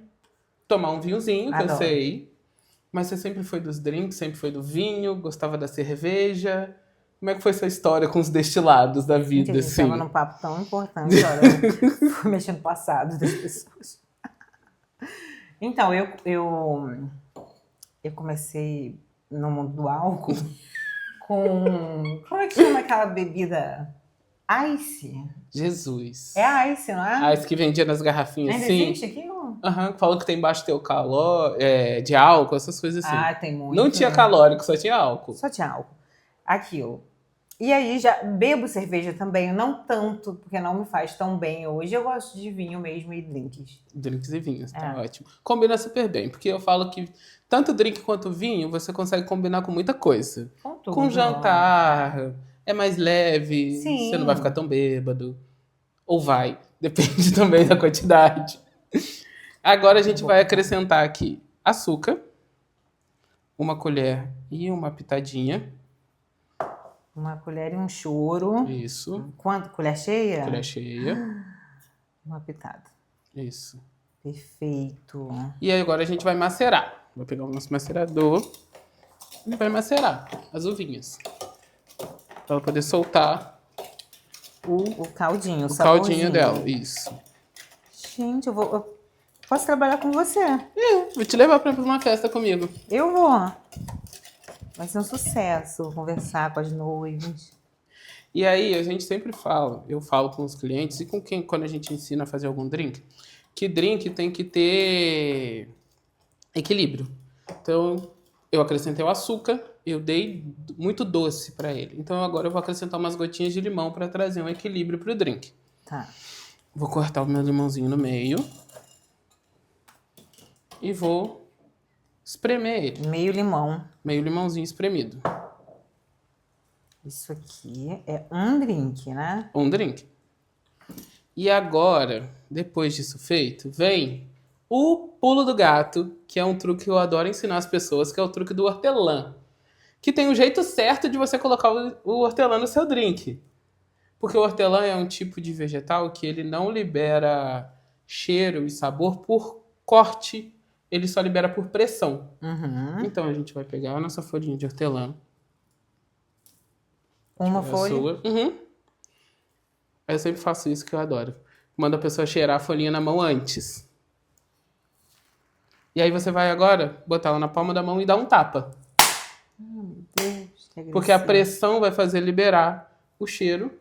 tomar um vinhozinho, que eu Adoro. sei. Mas você sempre foi dos drinks, sempre foi do vinho, gostava da cerveja. Como é que foi sua história com os destilados da vida, Gente, a gente assim? tava num papo tão importante, olha. Fui mexendo no passado das pessoas. Então, eu comecei no mundo do álcool com. Como é que chama aquela bebida? Ice. Jesus. É Ice, não é? As que vendia nas garrafinhas, Ainda assim. existe aqui? Não? Aham, falando que tem embaixo teu calor, de álcool, essas coisas assim. Ah, tem muito. Não tinha né? calórico, só tinha álcool. Só tinha álcool. Aquilo. E aí já bebo cerveja também, não tanto, porque não me faz tão bem hoje. Eu gosto de vinho mesmo e drinks. Drinks e vinhos, tá É. ótimo. Combina super bem, porque eu falo que tanto drink quanto vinho você consegue combinar com muita coisa. Com tudo. Com jantar, é mais leve, Sim. você não vai ficar tão bêbado. Ou vai, depende também da quantidade. Agora a gente vai acrescentar aqui açúcar, uma colher e uma pitadinha. Uma colher e um choro. Isso, Quanto? Colher cheia? colher cheia. Uma pitada. Isso. Perfeito. E aí agora a gente vai macerar. Vou pegar o nosso macerador e vai macerar as uvinhas. Pra ela poder soltar O caldinho, o caldinho saborzinho. dela. Isso. Gente, eu posso trabalhar com você. Vou te levar pra uma festa comigo. Eu vou. Vai ser um sucesso conversar com as noivas. E aí a gente sempre fala, eu falo com os clientes e com quem quando a gente ensina a fazer algum drink, que drink tem que ter equilíbrio. Então, eu acrescentei o açúcar, eu dei muito doce pra ele. Então agora eu vou acrescentar umas gotinhas de limão pra trazer um equilíbrio pro drink. Tá. Vou cortar o meu limãozinho no meio e vou espremer ele. Meio limão. Meio limãozinho espremido. Isso aqui é um drink, né? Um drink. E agora, depois disso feito, vem o pulo do gato, que é um truque que eu adoro ensinar as pessoas, que é o truque do hortelã. Que tem um jeito certo de você colocar o hortelã no seu drink. Porque o hortelã é um tipo de vegetal que ele não libera cheiro e sabor por corte ele só libera por pressão. Uhum. Então a gente vai pegar a nossa folhinha de hortelã. Uma A folha. sua. Uhum. Eu sempre faço isso que eu adoro. Mando a pessoa cheirar a folhinha na mão antes. E aí você vai agora botar ela na palma da mão e dar um tapa. Meu Deus, que Porque a agressivo. pressão vai fazer liberar o cheiro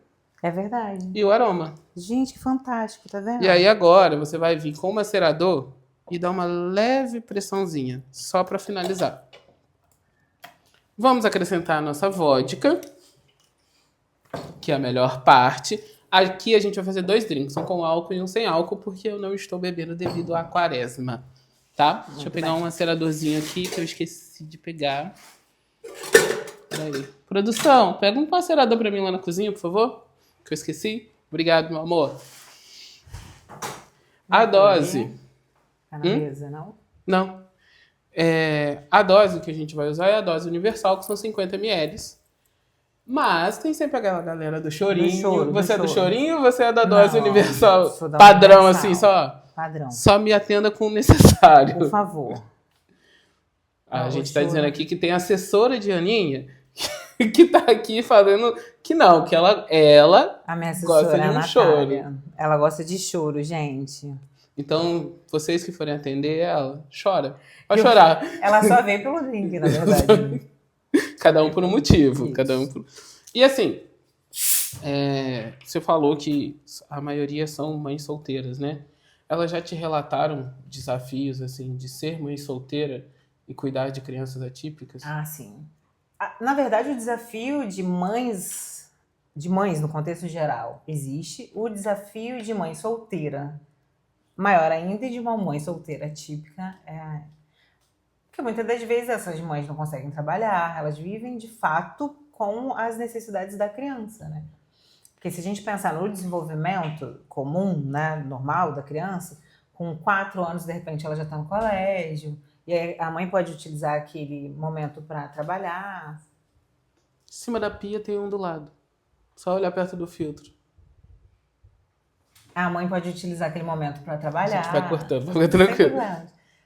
É verdade. e o aroma. Gente, que fantástico, tá vendo? E aí agora você vai vir com o macerador e dar uma leve pressãozinha, só para finalizar. Vamos acrescentar a nossa vodka, que é a melhor parte. Aqui a gente vai fazer 2 drinks, um com álcool e um sem álcool, porque eu não estou bebendo devido à quaresma, tá? Deixa eu pegar um maceradorzinho aqui que eu esqueci de pegar. Peraí. Produção, pega um macerador pra mim lá na cozinha, por favor, que eu esqueci. Obrigado, meu amor. A dose... Tá na mesa, não? Não. A dose que a gente vai usar é a dose universal, que são 50 ml. Mas tem sempre aquela galera do chorinho. choro, Você é do do choro. chorinho ou você é da dose Não, universal? sou da Padrão, universal. assim, só. Padrão. Só me atenda com o necessário. Por favor. A o gente tá choro. dizendo aqui que tem a assessora de Aninha que tá aqui falando que não, que ela A minha gosta assessora de é a um Natália. choro. Ela gosta de choro, gente. Então, vocês que forem atender ela, chora. Pode chorar. Ela só vem pelo drink, na verdade. Cada um por um motivo. Isso. Cada um por... E assim, você falou que a maioria são mães solteiras, né? Elas já te relataram desafios, assim, de ser mãe solteira e cuidar de crianças atípicas? Ah, sim. Na verdade, o desafio de mães no contexto geral, existe. O desafio de mãe solteira, maior ainda, e de uma mãe solteira típica, porque muitas das vezes essas mães não conseguem trabalhar, elas vivem de fato com as necessidades da criança, né? Porque se a gente pensar no desenvolvimento comum, né, normal da criança, com 4 anos, de repente, ela já está no colégio, e aí a mãe pode utilizar aquele momento para trabalhar. Em cima da pia tem um do lado. Só olhar perto do filtro. A mãe pode utilizar aquele momento para A trabalhar. gente vai cortando, vai tranquilo.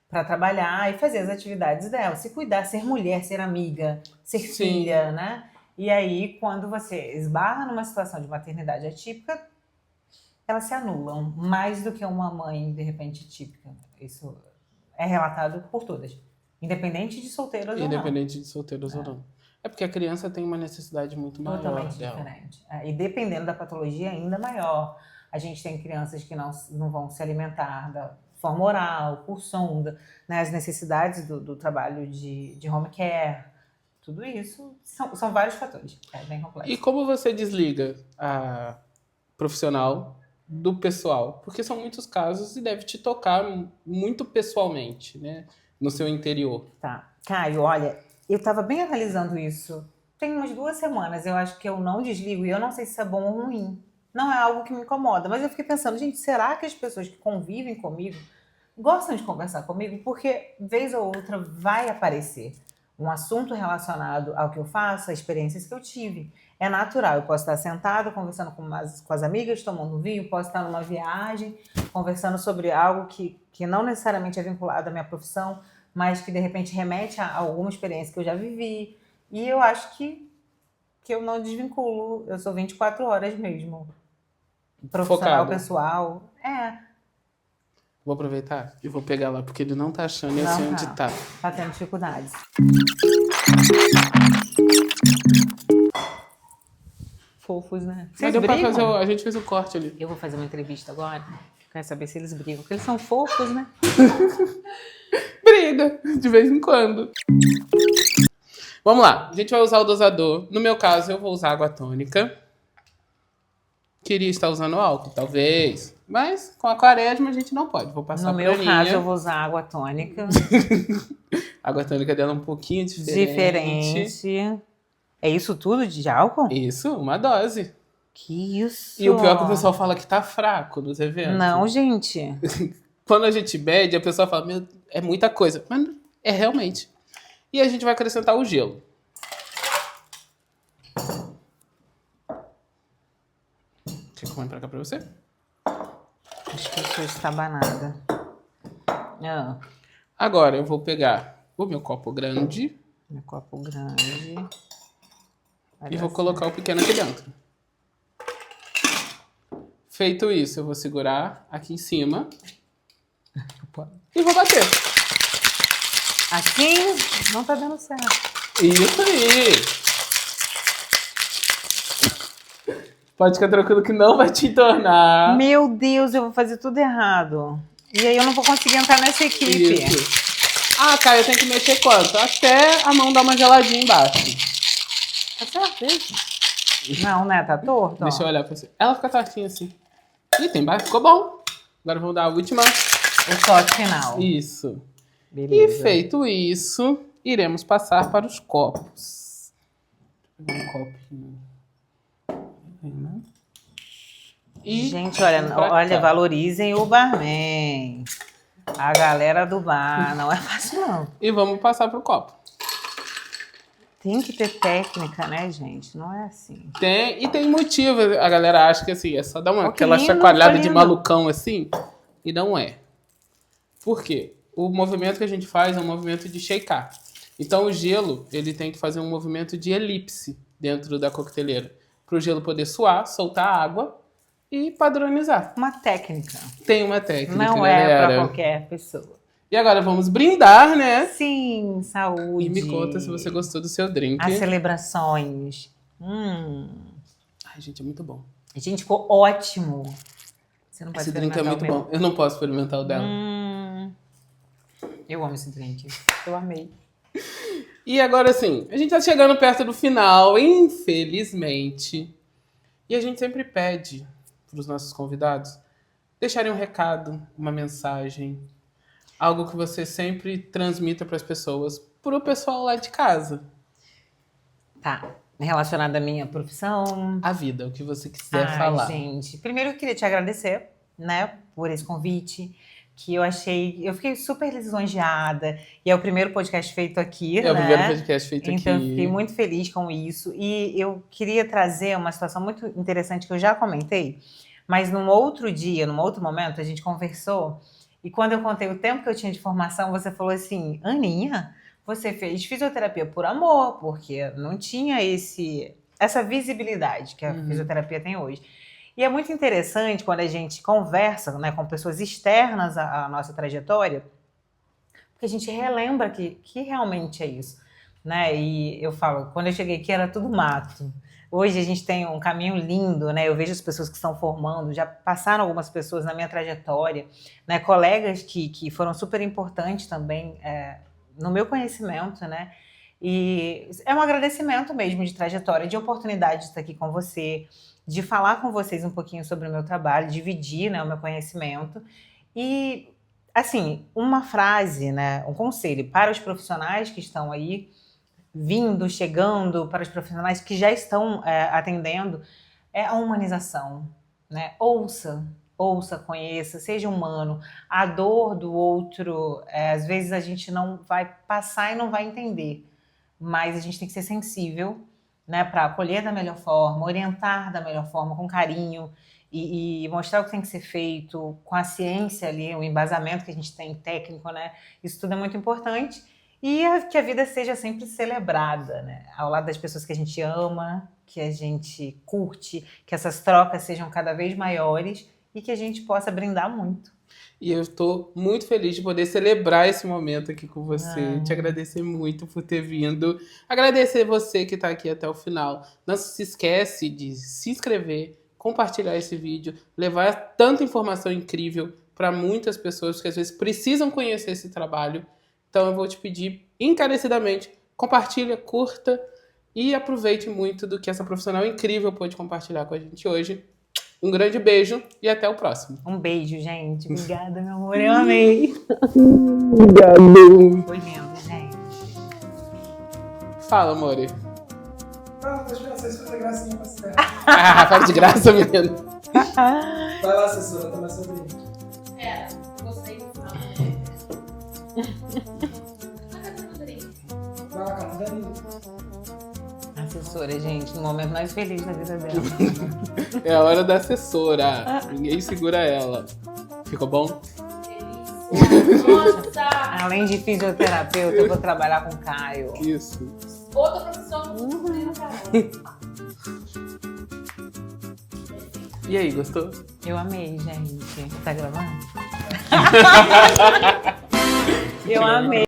Para trabalhar e fazer as atividades dela. Se cuidar, ser mulher, ser amiga, ser Sim. filha, né? E aí, quando você esbarra numa situação de maternidade atípica, elas se anulam mais do que uma mãe, de repente, típica. Isso é relatado por todas. Independente de solteiras ou não. Independente de solteiros ou não. É porque a criança tem uma necessidade muito maior Totalmente dela. diferente. E dependendo da patologia, ainda maior. A gente tem crianças que não vão se alimentar da forma oral, por sonda, né? As necessidades do trabalho de home care, tudo isso são vários fatores. É bem complexo. E como você desliga a profissional do pessoal? Porque são muitos casos e deve te tocar muito pessoalmente, né? No seu interior. Tá. Caio, olha, eu estava bem analisando isso. Tem umas 2 semanas, eu acho que eu não desligo, e eu não sei se isso é bom ou ruim. Não é algo que me incomoda, mas eu fiquei pensando, gente, será que as pessoas que convivem comigo gostam de conversar comigo? Porque, vez ou outra, vai aparecer um assunto relacionado ao que eu faço, às experiências que eu tive. É natural, eu posso estar sentada conversando com as amigas, tomando um vinho, posso estar numa viagem, conversando sobre algo que não necessariamente é vinculado à minha profissão, mas que de repente remete a alguma experiência que eu já vivi. E eu acho que eu não desvinculo, eu sou 24 horas mesmo. Profissional, Focado. pessoal. Vou aproveitar e vou pegar lá, porque ele não tá achando, eu sei onde tá. Tá tendo dificuldades. Fofos, né? Mas Vocês deu pra brigam? fazer, a gente fez o corte ali. Eu vou fazer uma entrevista agora. Quero saber se eles brigam, porque eles são fofos, né? Briga, de vez em quando. Vamos lá, a gente vai usar o dosador. No meu caso, eu vou usar água tônica. Queria estar usando álcool, talvez. Mas com a quaresma a gente não pode. Vou passar No pra meu Aninha. caso, eu vou usar água tônica. A água tônica dela é um pouquinho diferente. Diferente. É isso tudo de álcool? Isso, uma dose. Que isso? E o pior é que o pessoal fala que tá fraco nos eventos. Não, gente. Quando a gente mede, a pessoa fala, meu, é muita coisa. Mas é realmente. E a gente vai acrescentar o gelo. Deixa eu comer pra cá pra você. Acho que eu sou estabanada. Agora eu vou pegar o meu copo grande Meu copo grande. e vou colocar o pequeno aqui dentro. Feito isso, eu vou segurar aqui em cima e vou bater. Assim não tá dando certo. Isso aí! Pode ficar tranquilo que não vai te entornar. Meu Deus, eu vou fazer tudo errado. E aí eu não vou conseguir entrar nessa equipe. Isso. Ah, Caio, eu tenho que mexer quanto? Até a mão dar uma geladinha embaixo. Tá certo isso? Não, né? Tá torto? Deixa eu Ó. olhar pra você. Ela fica tortinha assim. Ih, tem embaixo. Ficou bom. Agora vamos dar a última. O toque final. Isso. E Beleza. feito isso, iremos passar para os copos. Vou pegar um copinho. E Gente, olha, pra olha, cá. valorizem o barman. A galera do bar. Não é fácil, não. E vamos passar pro copo. Tem que ter técnica, né, gente? Não é assim. Tem motivo. A galera acha que assim, é só dar Ó, que aquela lindo, chacoalhada que de lindo. malucão assim. E não é. Por quê? O movimento que a gente faz é um movimento de shakear. Então o gelo, ele tem que fazer um movimento de elipse dentro da coqueteleira. Para o gelo poder suar, soltar água e padronizar. Uma técnica. Tem uma técnica, Não é galera. pra qualquer pessoa. E agora vamos brindar, né? Sim, saúde. E me conta se você gostou do seu drink. As celebrações. Ai, gente, é muito bom. Gente, ficou ótimo. Você não pode Esse drink é experimentar muito o bom. Eu não posso experimentar o dela. meu? Eu amo esse drink. Eu amei. E agora, assim, a gente tá chegando perto do final, infelizmente. E a gente sempre pede pros nossos convidados deixarem um recado, uma mensagem, algo que você sempre transmita pras pessoas, pro pessoal lá de casa. Tá. Relacionado à minha profissão. A vida, o que você quiser Ai, falar. gente. Primeiro eu queria te agradecer, né, por esse convite. Que eu fiquei super lisonjeada. E é o primeiro podcast feito aqui, É o né? primeiro podcast feito Então, eu aqui. fiquei muito feliz com isso. E eu queria trazer uma situação muito interessante que eu já comentei, mas num outro dia, num outro momento, a gente conversou. E quando eu contei o tempo que eu tinha de formação, você falou assim: Aninha, você fez fisioterapia por amor, porque não tinha essa visibilidade que a fisioterapia tem hoje. E é muito interessante quando a gente conversa, né, com pessoas externas à nossa trajetória, porque a gente relembra que realmente é isso, né? E eu falo, quando eu cheguei aqui era tudo mato. Hoje a gente tem um caminho lindo, né? Eu vejo as pessoas que estão formando, já passaram algumas pessoas na minha trajetória, né? Colegas que foram super importantes também no meu conhecimento, né? E é um agradecimento mesmo de trajetória, de oportunidade de estar aqui com você, de falar com vocês um pouquinho sobre o meu trabalho, dividir, né, o meu conhecimento. E, assim, uma frase, né, um conselho para os profissionais que estão aí, vindo, chegando, para os profissionais que já estão atendendo, é a humanização, né? Ouça, conheça, seja humano. A dor do outro, às vezes a gente não vai passar e não vai entender, mas a gente tem que ser sensível, né, para acolher da melhor forma, orientar da melhor forma, com carinho e mostrar o que tem que ser feito, com a ciência ali, o embasamento que a gente tem técnico, né? Isso tudo é muito importante e que a vida seja sempre celebrada, né? Ao lado das pessoas que a gente ama, que a gente curte, que essas trocas sejam cada vez maiores e que a gente possa brindar muito. E eu estou muito feliz de poder celebrar esse momento aqui com você. Te agradecer muito por ter vindo. Agradecer você que está aqui até o final. Não se esquece de se inscrever, compartilhar esse vídeo, levar tanta informação incrível para muitas pessoas que às vezes precisam conhecer esse trabalho. Então eu vou te pedir encarecidamente, compartilha, curta e aproveite muito do que essa profissional incrível pôde compartilhar com a gente hoje. Um grande beijo e até o próximo. Um beijo, gente. Obrigada, meu amor. Eu amei. Obrigado. Foi lindo, gente. Fala, amore. Pronto, deixa eu vocês fazer gracinha pra você. Ah, para de graça, menino. Vai lá, assessora, toma seu drink. Pera, gostei do final. Cadê o drink? Vai lá, calma, Danilo. Assessora, gente, no momento mais feliz da vida dela. É a hora da assessora. Ninguém segura ela. Ficou bom? Delícia. Nossa! Além de fisioterapeuta, eu vou trabalhar com o Caio. Isso. Outra profissão não descobriu, cara. E aí, gostou? Eu amei, gente. Tá gravando? Eu amei.